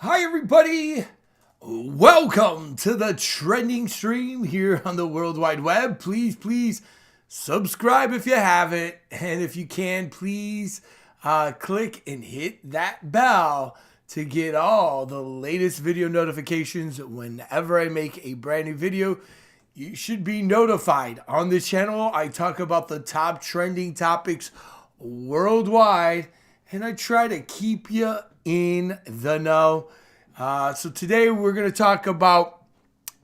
Hi, everybody. Welcome to the trending stream here on the World Wide Web. Please subscribe if you haven't. And if you can, please click and hit that bell to get all the latest video notifications whenever I make a brand new video. You should be notified. On this channel, I talk about the top trending topics worldwide, and I try to keep you in the know. So today we're going to talk about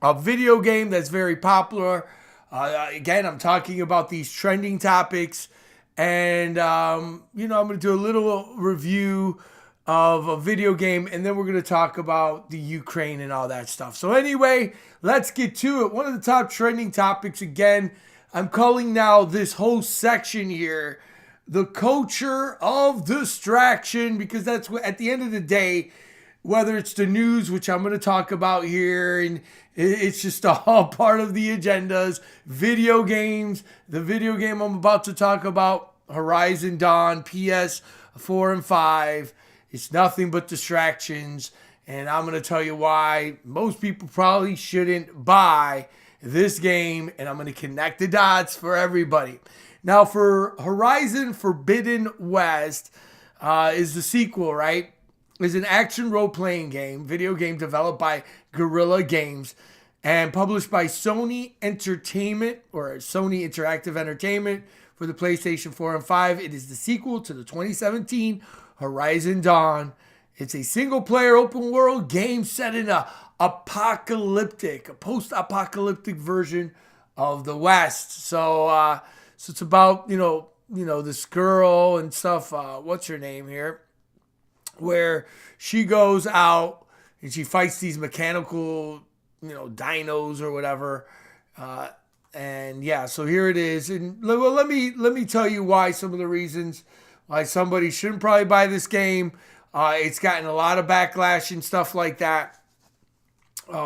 a video game that's very popular. Again, I'm talking about these trending topics, and I'm going to do a little review of a video game, and then we're going to talk about the Ukraine and all that stuff. So anyway, let's get to it. One of the top trending topics, again, I'm calling now this whole section here the culture of distraction, because that's what, at the end of the day, whether it's the news, which I'm going to talk about here, and it's just all part of the agendas, video games, the video game I'm about to talk about, Horizon Dawn, PS4 and 5, it's nothing but distractions, and I'm going to tell you why most people probably shouldn't buy this game, and I'm going to connect the dots for everybody. Now, for Horizon Forbidden West is the sequel, right? Is an action role-playing game, video game developed by Guerrilla Games and published by Sony Entertainment, or Sony Interactive Entertainment, for the PlayStation 4 and 5. It is the sequel to the 2017 Horizon Dawn. It's a single-player open-world game set in a post-apocalyptic version of the West. So it's about, this girl and stuff. What's her name here? Where she goes out and she fights these mechanical, dinos or whatever. And yeah, so here it is. And let me tell you why, some of the reasons why somebody shouldn't probably buy this game. It's gotten a lot of backlash and stuff like that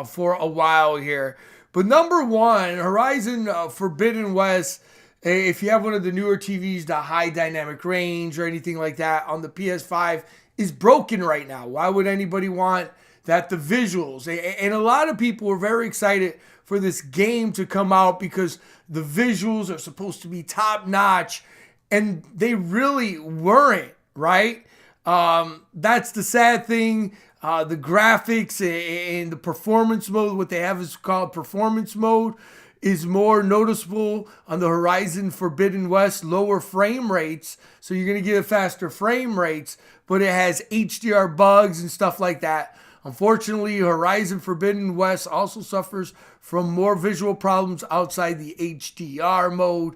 for a while here. But number one, Horizon Forbidden West, if you have one of the newer TVs, the high dynamic range or anything like that on the PS5 is broken right now. Why would anybody want that? The visuals, and a lot of people were very excited for this game to come out because the visuals are supposed to be top notch, and they really weren't, right? That's the sad thing. The graphics and the performance mode, what they have is called performance mode, is more noticeable on the Horizon Forbidden West, lower frame rates. So you're going to get faster frame rates, but it has HDR bugs and stuff like that. Unfortunately, Horizon Forbidden West also suffers from more visual problems outside the HDR mode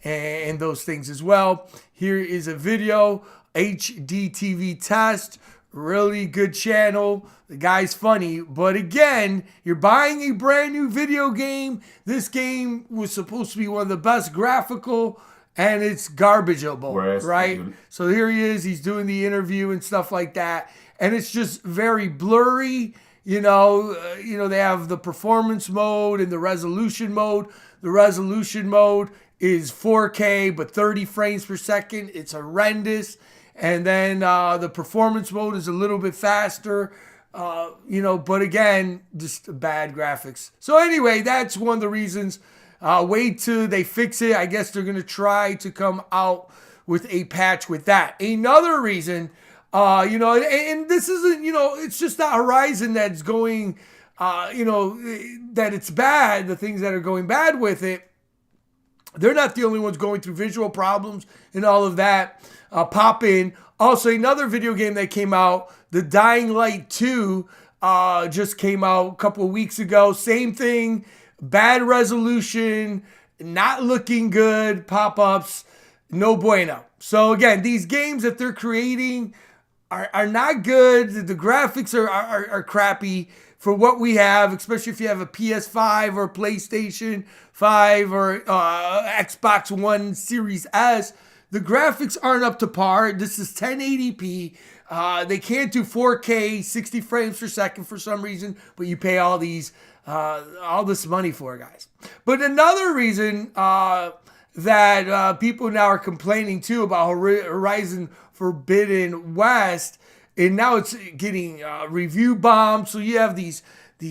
and those things as well. Here is a video, HDTV test. Really good channel. The guy's funny. But again, you're buying a brand new video game. This game was supposed to be one of the best graphical, and it's garbageable, right? So here he is. He's doing the interview and stuff like that. And it's just very blurry. They have the performance mode and the resolution mode. The resolution mode is 4K, but 30 frames per second. It's horrendous. And then the performance mode is a little bit faster, but again, just bad graphics. So anyway, that's one of the reasons. Wait till they fix it. I guess they're going to try to come out with a patch with that. Another reason, and this isn't, it's just not Horizon that's going, that it's bad, the things that are going bad with it. They're not the only ones going through visual problems and all of that. Pop in. Also, another video game that came out, The Dying Light 2, just came out a couple of weeks ago. Same thing, bad resolution, not looking good, pop-ups, no bueno. So again, these games that they're creating are not good. The graphics are crappy for what we have, especially if you have a PS5 or PlayStation 5 or Xbox One Series S. The graphics aren't up to par. This is 1080p. They can't do 4K, 60 frames per second for some reason, but you pay all this money for it, guys. But another reason that people now are complaining too about Horizon Forbidden West and now it's getting review bombed. So you have these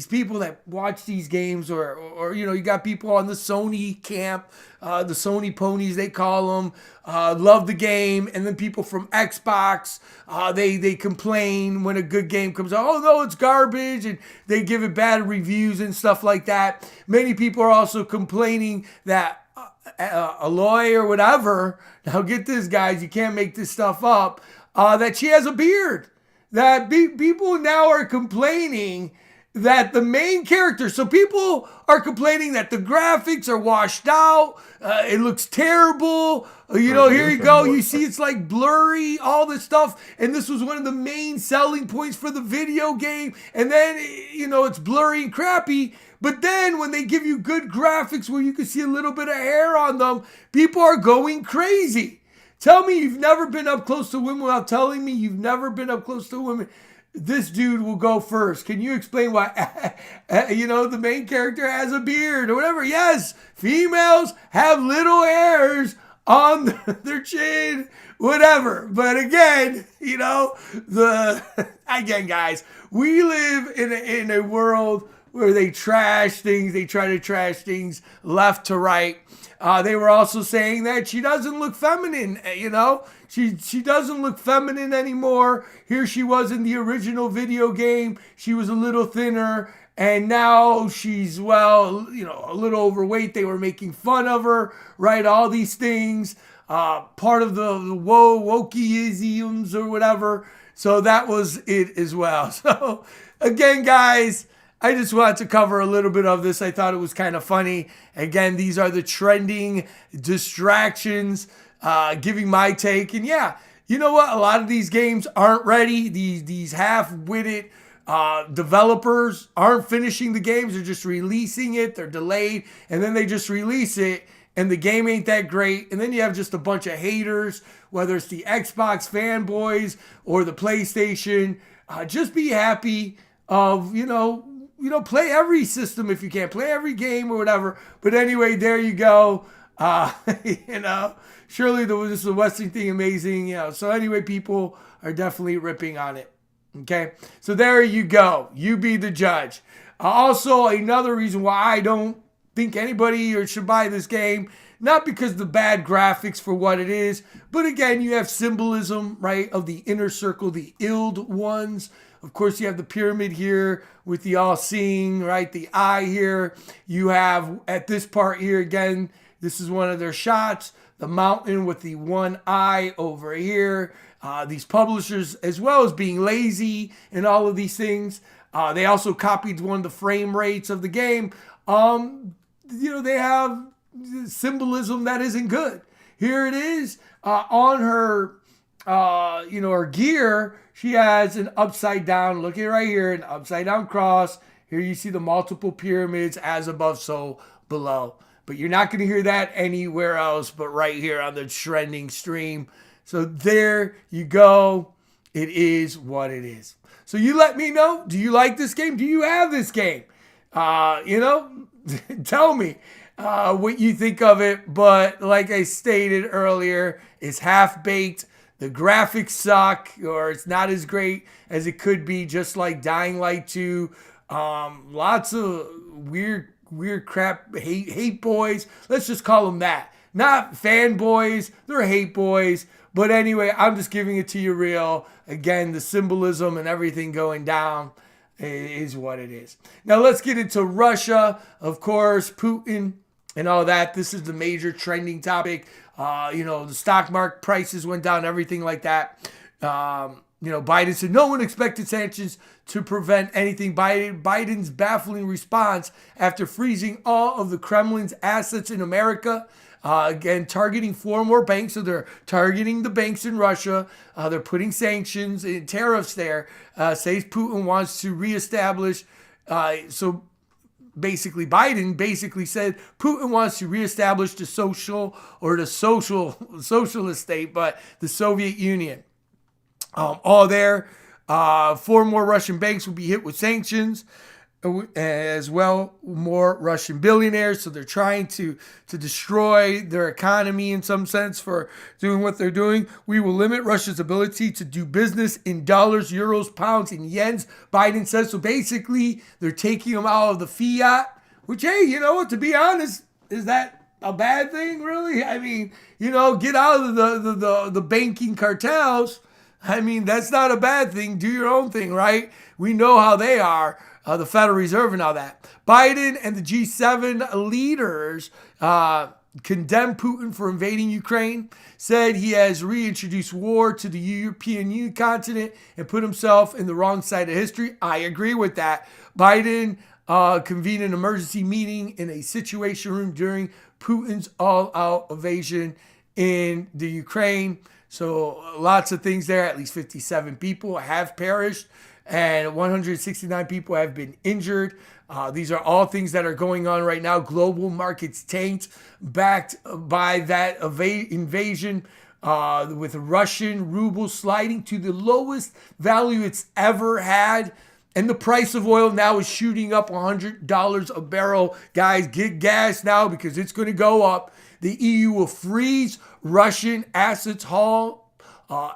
people that watch these games, or you know, you got people on the Sony camp, the Sony ponies they call them, love the game, and then people from Xbox, they complain when a good game comes out. Oh no, it's garbage, and they give it bad reviews and stuff like that. Many people are also complaining that Aloy or whatever. Now get this, guys, you can't make this stuff up. That she has a beard. That people now are complaining that the main character, so people are complaining that the graphics are washed out, it looks terrible, you know, here you go, you see it's like blurry, all this stuff, and this was one of the main selling points for the video game, and then, you know, it's blurry and crappy, but then when they give you good graphics where you can see a little bit of hair on them, people are going crazy. Tell me you've never been up close to women without telling me you've never been up close to women. This dude will go first. Can you explain why, you know, the main character has a beard or whatever? Yes, females have little hairs on their chin, whatever. But again, you know, again, guys, we live in a world where they trash things. They try to trash things left to right. They were also saying that she doesn't look feminine, you know. She doesn't look feminine anymore. Here she was in the original video game. She was a little thinner, and now she's, well, you know, a little overweight. They were making fun of her, right? All these things, part of the wokeisms or whatever. So that was it as well. So again, guys, I just wanted to cover a little bit of this. I thought it was kind of funny. Again, these are the trending distractions, giving my take. And yeah, you know what? A lot of these games aren't ready. These half-witted developers aren't finishing the games. They're just releasing it. They're delayed. And then they just release it. And the game ain't that great. And then you have just a bunch of haters, whether it's the Xbox fanboys or the PlayStation. Just be happy of, you know, play every system if you can. Play every game or whatever. But anyway, there you go. You know, surely this is the Western thing amazing. You know, so anyway, people are definitely ripping on it. Okay, so there you go. You be the judge. Also, another reason why I don't think anybody should buy this game, not because of the bad graphics for what it is, but again, you have symbolism, right, of the inner circle, the Ild ones. Of course, you have the pyramid here with the all-seeing, right? The eye here. You have, at this part here, again, this is one of their shots. The mountain with the one eye over here. These publishers, as well as being lazy and all of these things. They also copied one of the frame rates of the game. You know, they have symbolism that isn't good. Here it is on her, you know, her gear. She has an upside down, look at it right here, an upside down cross. Here you see the multiple pyramids, as above, so below. But you're not going to hear that anywhere else but right here on the trending stream. So there you go. It is what it is. So you let me know. Do you like this game? Do you have this game? You know, tell me what you think of it. But like I stated earlier, it's half-baked. The graphics suck, or it's not as great as it could be, just like Dying Light 2. Lots of weird crap, hate boys. Let's just call them that. Not fanboys, they're hate boys. But anyway, I'm just giving it to you real. Again, the symbolism and everything going down is what it is. Now let's get into Russia. Of course, Putin and all that. This is the major trending topic. You know, the stock market prices went down, everything like that. You know, Biden said no one expected sanctions to prevent anything. Biden's baffling response after freezing all of the Kremlin's assets in America. Again, targeting 4 more banks. So they're targeting the banks in Russia. They're putting sanctions and tariffs there. Says Putin wants to reestablish. So basically, Biden basically said Putin wants to reestablish the socialist state, but the Soviet Union. All there. 4 more Russian banks will be hit with sanctions. as well more Russian billionaires. So they're trying to destroy their economy in some sense for doing what they're doing. We will limit Russia's ability to do business in dollars, euros, pounds, and yens, Biden says. So basically, they're taking them out of the fiat, which, hey, you know what, to be honest, is that a bad thing, really? I mean, get out of the banking cartels. I mean, that's not a bad thing. Do your own thing, right? We know how they are, the Federal Reserve and all that. Biden and the G7 leaders condemned Putin for invading Ukraine, said he has reintroduced war to the European Union continent and put himself in the wrong side of history. I agree with that. Biden convened an emergency meeting in a situation room during Putin's all-out invasion in the Ukraine. So lots of things there. At least 57 people have perished and 169 people have been injured. These are all things that are going on right now. Global markets tanked, backed by that invasion, with Russian ruble sliding to the lowest value it's ever had. And the price of oil now is shooting up $100 a barrel. Guys, get gas now because it's going to go up. The EU will freeze Russian assets,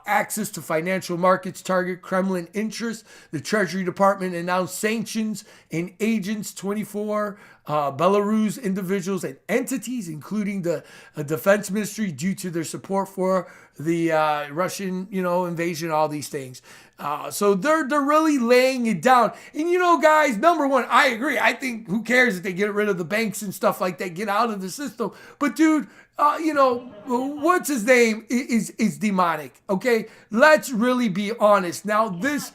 access to financial markets, target Kremlin interests. The Treasury Department announced sanctions and agents, 24 Belarus individuals and entities, including the Defense Ministry, due to their support for the Russian, invasion, all these things. So they're really laying it down. And, guys, number one, I agree. I think who cares if they get rid of the banks and stuff like that, get out of the system. But, dude, what's his name is demonic. Okay, let's really be honest. Now this.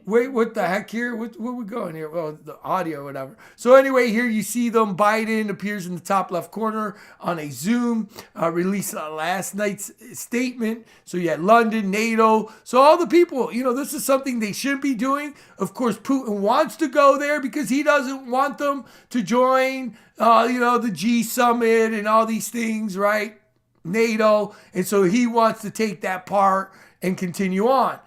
Wait, what the heck here? What we going here? Well, the audio, whatever. So anyway, here you see them. Biden appears in the top left corner on a Zoom. Released last night's statement. So you had London, NATO. So all the people, this is something they should be doing. Of course, Putin wants to go there because he doesn't want them to join, the G summit and all these things, right? NATO. And so he wants to take that part and continue on.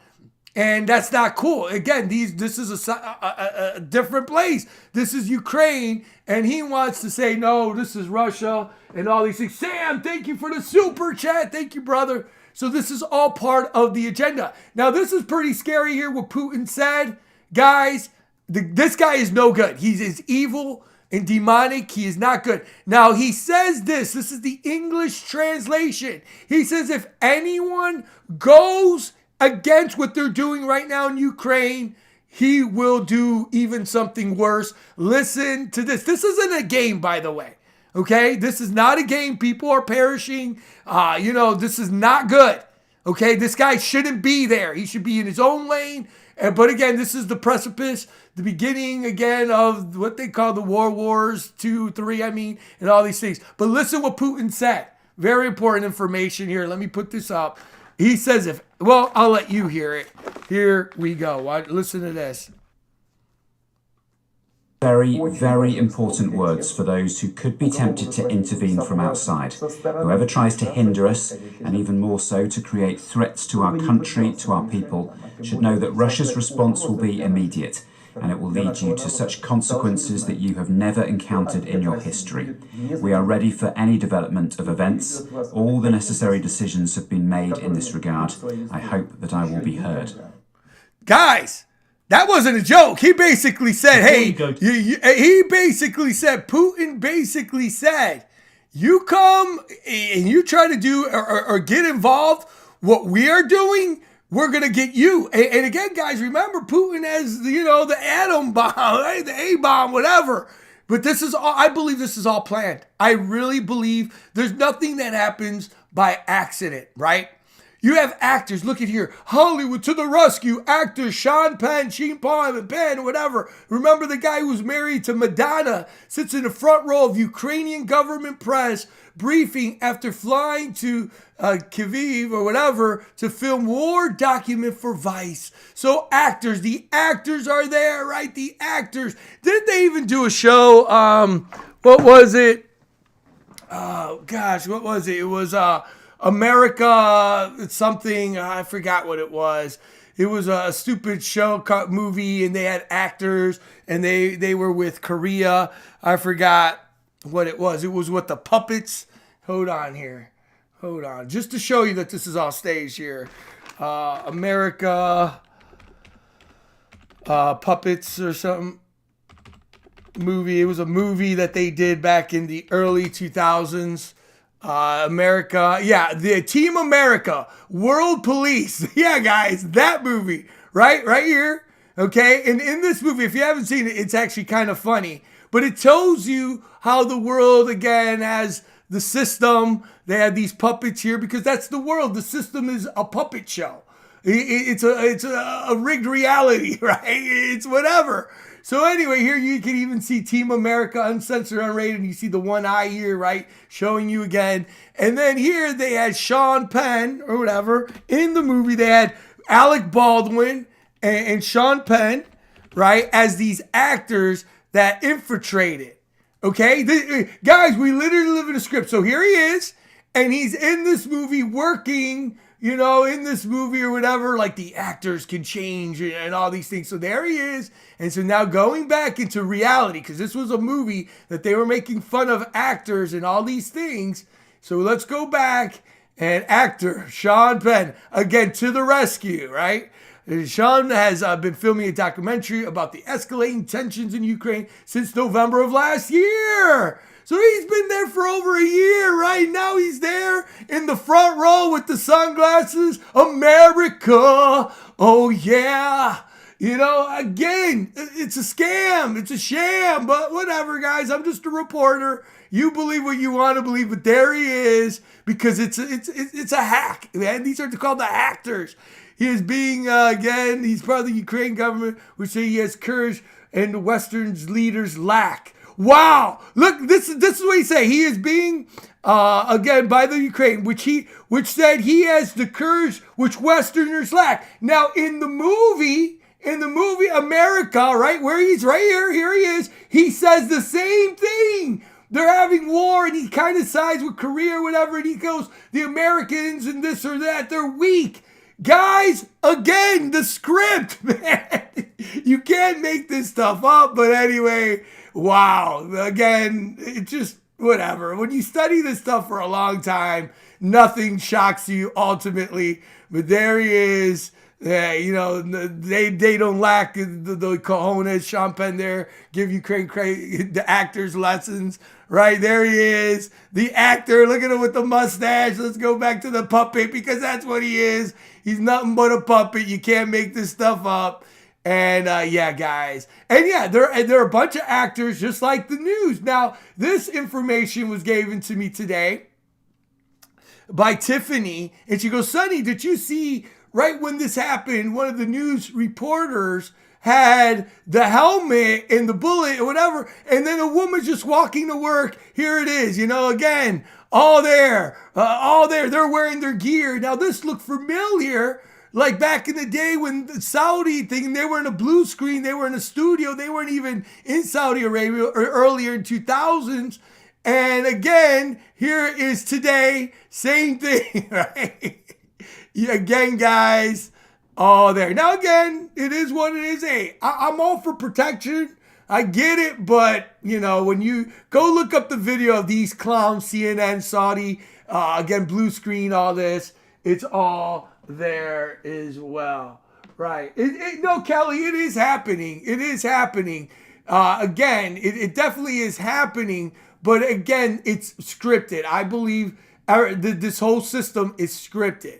And that's not cool. Again, this is a different place. This is Ukraine, and he wants to say, no, this is Russia and all these things. Sam, thank you for the super chat. Thank you, brother. So this is all part of the agenda. Now, this is pretty scary here, what Putin said. Guys, this guy is no good. He's evil and demonic. He is not good. Now, he says this. This is the English translation. He says, if anyone goes against what they're doing right now in Ukraine, he will do even something worse. Listen to this. This isn't a game, by the way. Okay? This is not a game. People are perishing. This is not good. Okay? This guy shouldn't be there. He should be in his own lane. But again, this is the precipice, the beginning again of what they call the Wars 2, 3, and all these things. But listen what Putin said. Very important information here. Let me put this up. He says I'll let you hear it. Here we go. Listen to this. Very, very important words for those who could be tempted to intervene from outside. Whoever tries to hinder us, and even more so to create threats to our country, to our people, should know that Russia's response will be immediate, and it will lead you to such consequences that you have never encountered in your history. We are ready for any development of events. All the necessary decisions have been made in this regard. I hope that I will be heard. Guys, that wasn't a joke. He basically said, Putin basically said, you come and you try to do or get involved, what we are doing, we're going to get you. And again, guys, remember Putin has, the atom bomb, right? The A-bomb, whatever. But this is all, I believe this is all planned. I really believe there's nothing that happens by accident, right? You have actors, look at here, Hollywood to the rescue, actors Sean Penn, whatever. Remember the guy who was married to Madonna, sits in the front row of Ukrainian government press briefing after flying to Kyiv or whatever to film war document for Vice. So the actors are there, right? The actors. Didn't they even do a show? What was it? Oh, gosh, what was it? It was... America something. I forgot what it was. It was a stupid movie, and they had actors, and they were with Korea. I forgot what it was. It was with the puppets. Hold on here. Hold on. Just to show you that this is all staged here. America puppets or something. Movie. It was a movie that they did back in the early 2000s. America. Yeah, the Team America. World Police. Yeah, guys, that movie. Right here. Okay, and in this movie, if you haven't seen it, it's actually kind of funny. But it tells you how the world, again, has the system. They have these puppets here because that's the world. The system is a puppet show. It's a rigged reality, right? It's whatever. So anyway, here you can even see Team America uncensored, unrated, and you see the one eye here, right? Showing you again. And then here they had Sean Penn or whatever in the movie. They had Alec Baldwin and Sean Penn, right, as these actors that infiltrated. Okay? Guys, we literally live in a script. So here he is, and he's in this movie working, you know, in this movie or whatever, like the actors can change and all these things. So there he is. And so now going back into reality, because this was a movie that they were making fun of actors and all these things. So let's go back, and actor Sean Penn, again, to the rescue, right? Sean has been filming a documentary about the escalating tensions in Ukraine since November of last year. So he's been there for over a year, right? Now he's there in the front row with the sunglasses. America, oh yeah. You know, again, it's a scam. It's a sham, but whatever, guys. I'm just a reporter. You believe what you want to believe, but there he is because it's a hack. Man, these are called the actors. He is being, again, he's part of the Ukraine government, which say he has courage and the Western's leaders lack. Wow! Look, this is what he say. He is being, again, by the Ukraine, which said he has the courage which Westerners lack. Now, in the movie America, right, where he's right here he is, he says the same thing. They're having war, and he kind of sides with Korea or whatever, and he goes, the Americans and this or that, they're weak. Guys, again, the script, man. You can't make this stuff up, but anyway, wow. Again, it just, whatever. When you study this stuff for a long time, nothing shocks you ultimately, but there he is. Yeah, you know, they don't lack the cojones. Sean Penn there, give Ukraine the actors lessons. Right, there he is. The actor, look at him with the mustache. Let's go back to the puppet because that's what he is. He's nothing but a puppet. You can't make this stuff up. And yeah, guys. And yeah, there are a bunch of actors just like the news. Now, this information was given to me today by Tiffany. And she goes, Sonny, did you see... Right when this happened, one of the news reporters had the helmet and the bullet or whatever, and then a woman just walking to work. Here it is, you know, again, all there. They're wearing their gear. Now, this looked familiar, like back in the day when the Saudi thing, they were in a blue screen, they were in a studio, they weren't even in Saudi Arabia or earlier in 2000s. And again, here is today, same thing, right? Again, guys, all there. Now, again, it is what it is. Hey, I'm all for protection. I get it, but, you know, when you go look up the video of these clowns, CNN, Saudi, again, blue screen, all this, it's all there as well. Right. No, Kelly, it is happening. It is happening. Again, it definitely is happening, but again, it's scripted. I believe this whole system is scripted.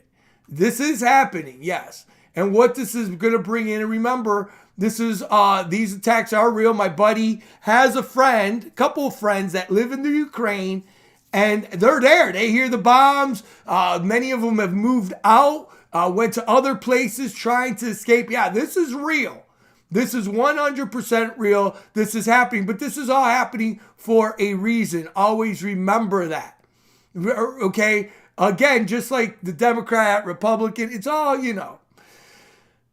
This is happening, yes. And what this is going to bring in, and remember, this is these attacks are real. My buddy has a couple of friends that live in the Ukraine, and they're there. They hear the bombs. Many of them have moved out, went to other places trying to escape. Yeah, this is real. This is 100% real. This is happening, but this is all happening for a reason. Always remember that. Okay? Again, just like the Democrat, Republican, it's all, you know.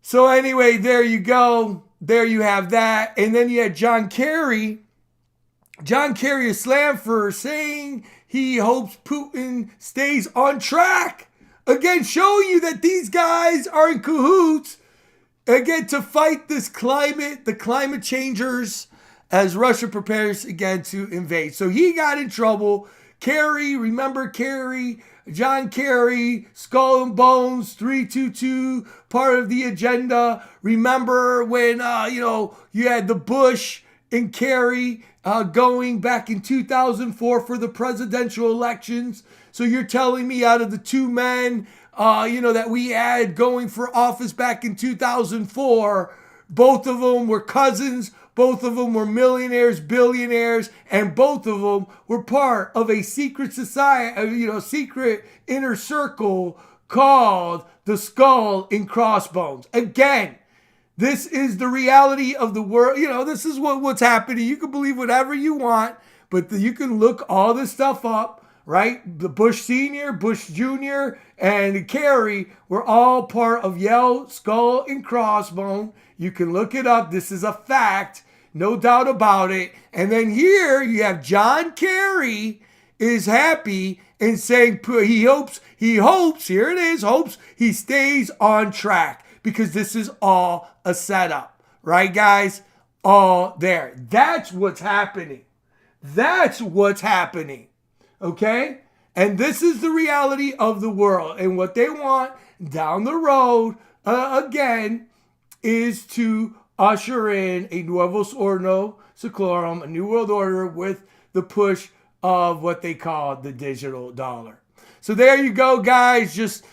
So anyway, there you go. There you have that. And then you had John Kerry. John Kerry is slammed for saying he hopes Putin stays on track. Again, showing you that these guys are in cahoots, again, to fight the climate changers, as Russia prepares again to invade. So he got in trouble. Kerry, remember Kerry, John Kerry, Skull and Bones, 322, part of the agenda. Remember when, you had the Bush and Kerry going back in 2004 for the presidential elections. So you're telling me out of the two men, that we had going for office back in 2004, both of them were cousins, both of them were millionaires, billionaires, and both of them were part of a secret society, secret inner circle called the Skull and Crossbones. Again, this is the reality of the world. This is what's happening. You can believe whatever you want, but you can look all this stuff up, right? The Bush Sr., Bush Jr., and Kerry were all part of Skull and Crossbone. You can look it up. This is a fact. No doubt about it. And then here you have John Kerry is happy and saying he hopes, here it is, hopes he stays on track because this is all a setup. Right, guys? All there. That's what's happening. That's what's happening. Okay? And this is the reality of the world. And what they want down the road, again, is to usher in a Nuevos Ordo Seclorum, a New World Order with the push of what they call the digital dollar. So there you go, guys. Just,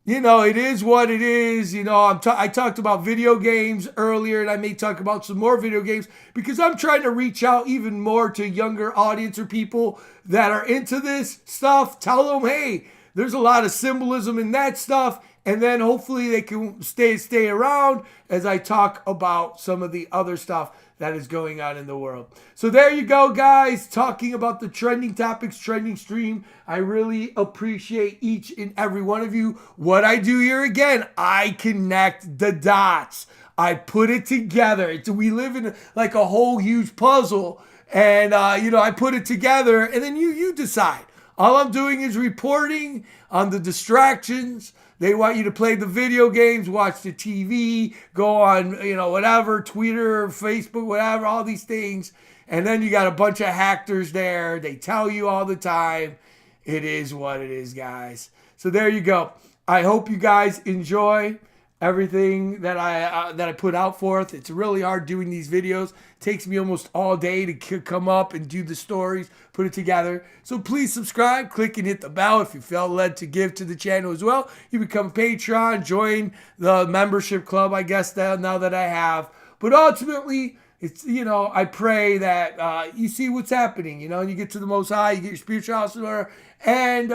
it is what it is. I talked about video games earlier, and I may talk about some more video games because I'm trying to reach out even more to younger audience or people that are into this stuff. Tell them, hey, there's a lot of symbolism in that stuff. And then hopefully they can stay around as I talk about some of the other stuff that is going on in the world. So there you go, guys. Talking about the trending topics, trending stream. I really appreciate each and every one of you. What I do here again, I connect the dots. I put it together. We live in like a whole huge puzzle. And, I put it together and then you decide. All I'm doing is reporting on the distractions. They want you to play the video games, watch the TV, go on, whatever, Twitter, Facebook, whatever, all these things. And then you got a bunch of hackers there. They tell you all the time. It is what it is, guys. So there you go. I hope you guys enjoy everything that I put out forth. It's really hard doing these videos. It takes me almost all day to come up and do the stories, put it together. So please subscribe, click and hit the bell if you felt led to give to the channel as well. You become a Patreon, join the membership club, I guess, now that I have. But ultimately, it's, I pray that you see what's happening, and you get to the Most High, you get your spiritual house in order, and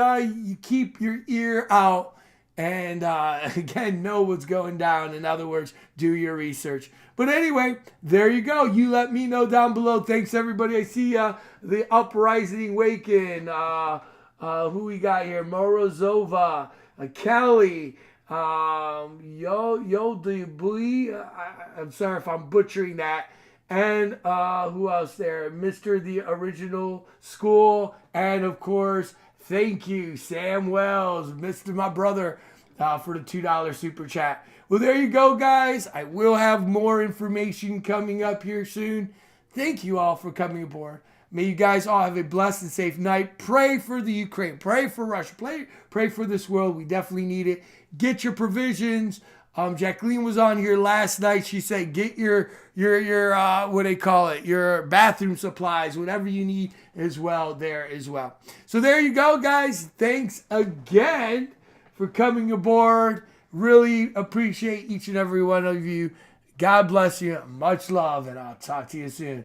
you keep your ear out. And again, know what's going down. In other words, do your research. But anyway, there you go. You let me know down below. Thanks, everybody. I see the Uprising Waken. Who we got here? Morozova, Kelly, Yodibui. I'm sorry if I'm butchering that. And who else there? Mr. The Original School. And, of course, thank you, Sam Wells, Mr. My brother, for the $2 super chat. Well, there you go, guys. I will have more information coming up here soon. Thank you all for coming aboard. May you guys all have a blessed and safe night. Pray for the Ukraine. Pray for Russia. Pray for this world. We definitely need it. Get your provisions. Jacqueline was on here last night. She said, get your what do they call it? Your bathroom supplies, whatever you need as well there as well. So there you go, guys. Thanks again for coming aboard. Really appreciate each and every one of you. God bless you. Much love, and I'll talk to you soon.